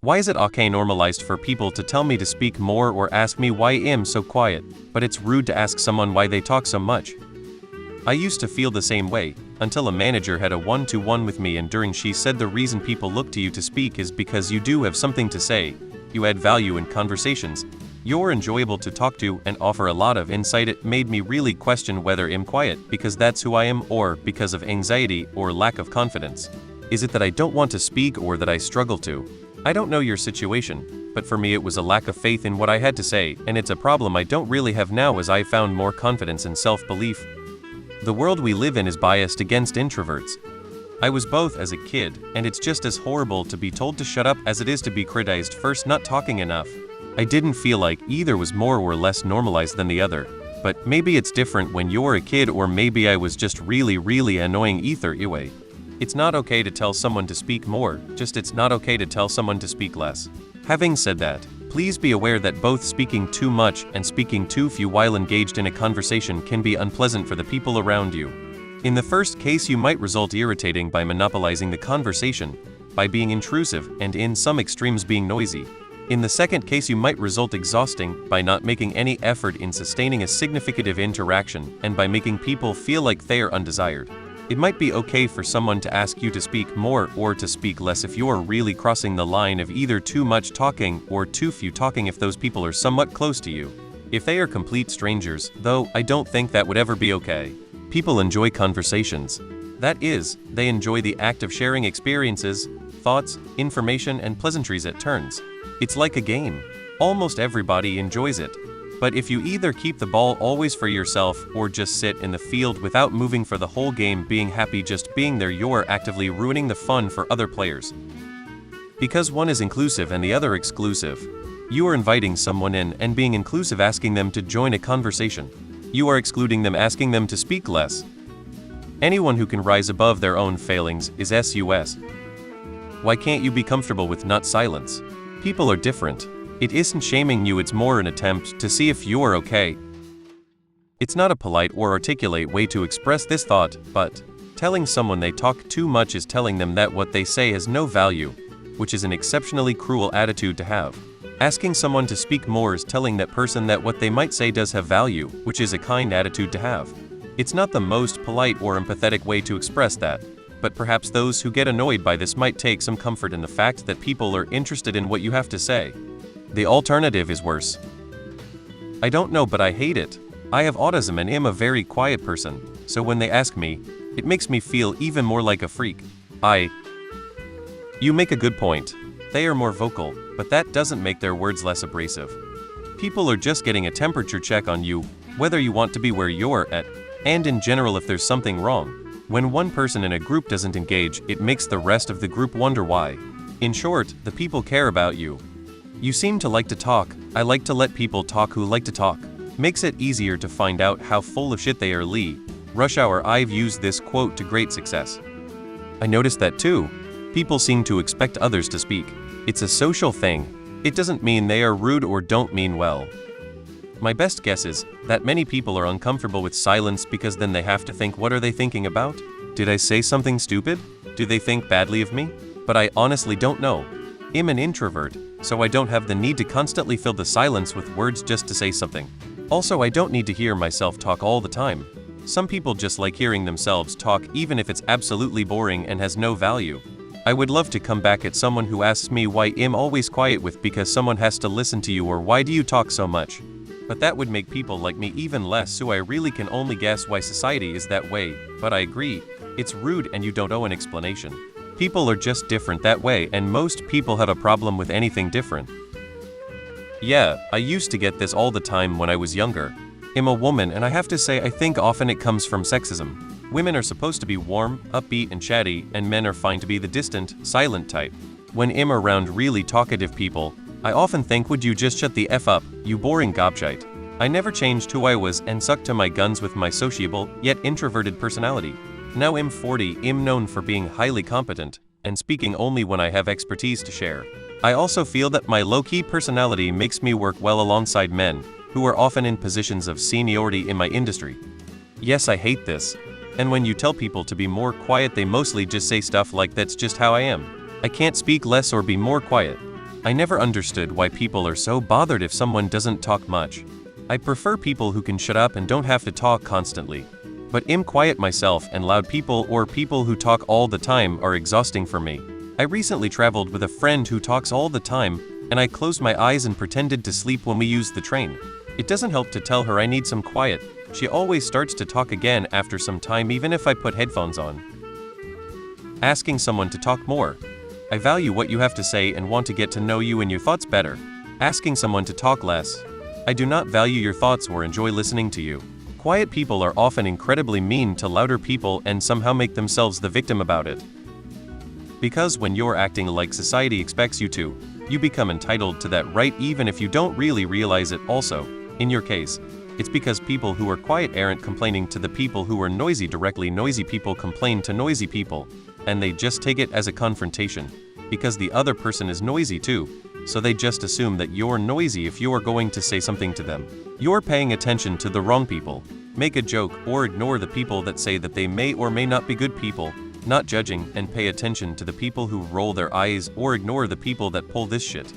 Why is it okay normalized for people to tell me to speak more or ask me why I'm so quiet, but it's rude to ask someone why they talk so much? I used to feel the same way, until a manager had a one-to-one with me, and during she said the reason people look to you to speak is because you do have something to say, you add value in conversations, you're enjoyable to talk to and offer a lot of insight. It made me really question whether I'm quiet because that's who I am, or because of anxiety or lack of confidence. Is it that I don't want to speak or that I struggle to? I don't know your situation, but for me it was a lack of faith in what I had to say, and it's a problem I don't really have now as I found more confidence and self-belief. The world we live in is biased against introverts. I was both as a kid, and it's just as horrible to be told to shut up as it is to be criticized for not talking enough. I didn't feel like either was more or less normalized than the other, but maybe it's different when you're a kid, or maybe I was just really annoying either way. It's not okay to tell someone to speak more, just it's not okay to tell someone to speak less. Having said that, please be aware that both speaking too much and speaking too few while engaged in a conversation can be unpleasant for the people around you. In the first case, you might result irritating by monopolizing the conversation, by being intrusive, and in some extremes being noisy. In the second case, you might result exhausting by not making any effort in sustaining a significant interaction and by making people feel like they are undesired. It might be okay for someone to ask you to speak more or to speak less if you're really crossing the line of either too much talking or too few talking if those people are somewhat close to you. If they are complete strangers, though, I don't think that would ever be okay. People enjoy conversations. That is, they enjoy the act of sharing experiences, thoughts, information, and pleasantries at turns. It's like a game. Almost everybody enjoys it. But if you either keep the ball always for yourself or just sit in the field without moving for the whole game, being happy just being there, you're actively ruining the fun for other players. Because one is inclusive and the other exclusive. You are inviting someone in and being inclusive, asking them to join a conversation. You are excluding them, asking them to speak less. Anyone who can rise above their own failings is sus. Why can't you be comfortable with not silence? People are different. It isn't shaming you, it's more an attempt to see if you're okay. It's not a polite or articulate way to express this thought, but telling someone they talk too much is telling them that what they say has no value, which is an exceptionally cruel attitude to have. Asking someone to speak more is telling that person that what they might say does have value, which is a kind attitude to have. It's not the most polite or empathetic way to express that, but perhaps those who get annoyed by this might take some comfort in the fact that people are interested in what you have to say. The alternative is worse. I don't know, but I hate it. I have autism and am a very quiet person, so when they ask me, it makes me feel even more like a freak. You make a good point. They are more vocal, but that doesn't make their words less abrasive. People are just getting a temperature check on you, whether you want to be where you're at, and in general if there's something wrong. When one person in a group doesn't engage, it makes the rest of the group wonder why. In short, the people care about you. You seem to like to talk. I like to let people talk who like to talk. Makes it easier to find out how full of shit they are. Lee. Rush Hour. I've used this quote to great success. I noticed that too. People seem to expect others to speak. It's a social thing. It doesn't mean they are rude or don't mean well. My best guess is that many people are uncomfortable with silence because then they have to think, what are they thinking about? Did I say something stupid? Do they think badly of me? But I honestly don't know. I'm an introvert, so I don't have the need to constantly fill the silence with words just to say something. Also, I don't need to hear myself talk all the time. Some people just like hearing themselves talk even if it's absolutely boring and has no value. I would love to come back at someone who asks me why I'm always quiet with because someone has to listen to you, or why do you talk so much? But that would make people like me even less, so I really can only guess why society is that way. But I agree, it's rude and you don't owe an explanation. People are just different that way, and most people have a problem with anything different. Yeah, I used to get this all the time when I was younger. I'm a woman, and I have to say I think often it comes from sexism. Women are supposed to be warm, upbeat, and chatty, and men are fine to be the distant, silent type. When I'm around really talkative people, I often think, would you just shut the F up, you boring gobshite. I never changed who I was and stuck to my guns with my sociable, yet introverted personality. Now I'm 40, I'm known for being highly competent, and speaking only when I have expertise to share. I also feel that my low-key personality makes me work well alongside men, who are often in positions of seniority in my industry. Yes, I hate this. And when you tell people to be more quiet, they mostly just say stuff like, that's just how I am. I can't speak less or be more quiet. I never understood why people are so bothered if someone doesn't talk much. I prefer people who can shut up and don't have to talk constantly. But I'm quiet myself, and loud people or people who talk all the time are exhausting for me. I recently traveled with a friend who talks all the time, and I closed my eyes and pretended to sleep when we used the train. It doesn't help to tell her I need some quiet. She always starts to talk again after some time, even if I put headphones on. Asking someone to talk more. I value what you have to say and want to get to know you and your thoughts better. Asking someone to talk less. I do not value your thoughts or enjoy listening to you. Quiet people are often incredibly mean to louder people and somehow make themselves the victim about it. Because when you're acting like society expects you to, you become entitled to that right even if you don't really realize it. Also, in your case, it's because people who are quiet aren't complaining to the people who are noisy directly. Noisy people complain to noisy people, and they just take it as a confrontation, because the other person is noisy too, so they just assume that you're noisy if you're going to say something to them. You're paying attention to the wrong people. Make a joke or ignore the people that say that they may or may not be good people, not judging, and pay attention to the people who roll their eyes or ignore the people that pull this shit.